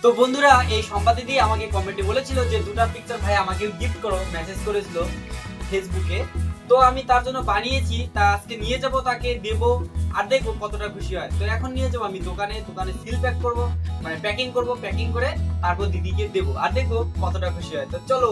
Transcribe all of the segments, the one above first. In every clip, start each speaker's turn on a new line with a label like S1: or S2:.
S1: তো বন্ধুরা, এই সম্পাদি দিয়ে আমাকে কমেন্টে বলেছিল যে দুটো পিকচার ভাই আমাকে গিফট করো, মেসেজ করেছিল ফেসবুকে। তো আমি তার জন্য বানিয়েছি, তা আজকে নিয়ে যাব, তাকে দেব, আর দেখবো কতটা খুশি হয়। তো এখন নিয়ে যাবো আমি দোকানে সিল প্যাক করবো, মানে প্যাকিং করবো, প্যাকিং করে তারপর দিদিকে দেবো, আর দেখবো কতটা খুশি হয়। তো চলো।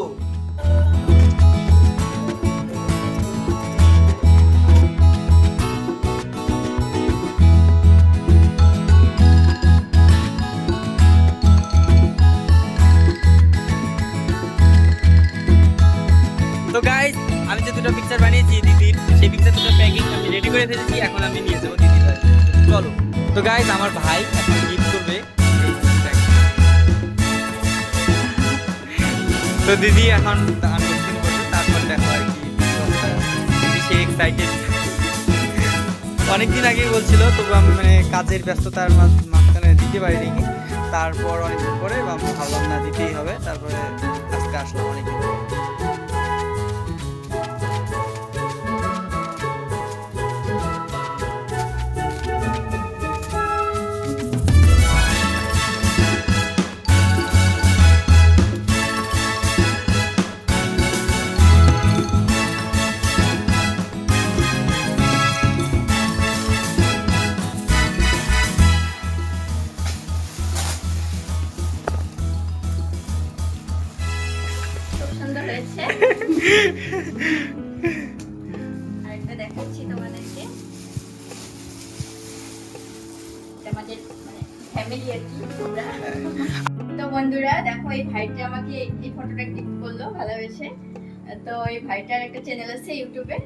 S1: তো গাইস, আমি যে দুটো পিকচার বানিয়েছি দিদির, সেই পিকচার দুটো প্যাকিং আমি রেডি করে ফেলেছি, এখন আমি নিয়ে যাবো দিদির কাছে। চলো। তো গাইস, আমার ভাই এখন গিফট করবে এই পিকচারটা। তো দিদি এখন আনবক্সিং করবে, তারপর দেখো আর কি অবস্থা। দিদি সে এক্সাইটেড, অনেকদিন আগেই বলছিল, তবু আমি মানে কাজের ব্যস্ততার মাঝখানে দিতে পারিনি। তারপর অনেকদিন পরে আমি ভাবলাম না, দিতেই হবে, তারপরে আজকে আসলাম অনেকদিন পরে।
S2: খুব সুন্দর হয়েছে। আরেকটা দেখাচ্ছি তোমাদেরকে, এটা আমাদের মানে ফ্যামিলি আর কি তোমরা। তো বন্ধুরা দেখো, এই ভাইটা আমাকে এই ফটোটা ক্লিক করলো ভালোবেসে। তো এই ভাইটার একটা চ্যানেল আছে ইউটিউবে,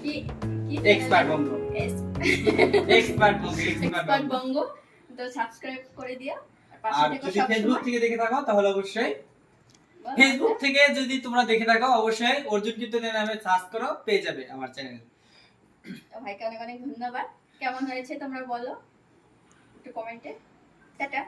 S2: কি কি
S1: এক্সপার্ট বঙ্গ, এক্সপার্ট
S2: বঙ্গ। তো সাবস্ক্রাইব করে দিও।
S1: আর যদি ফেসবুক থেকে দেখে থাকো তাহলে অবশ্যই, ফেসবুক থেকে যদি তোমরা দেখে থাকো অবশ্যই অর্জুন কীর্তনের নামে সার্চ করো, পেয়ে যাবে আমার চ্যানেল।
S2: তো ভাইকে অনেক অনেক ধন্যবাদ। কেমন হয়েছে তোমরা বলো একটু কমেন্টে। টাটা।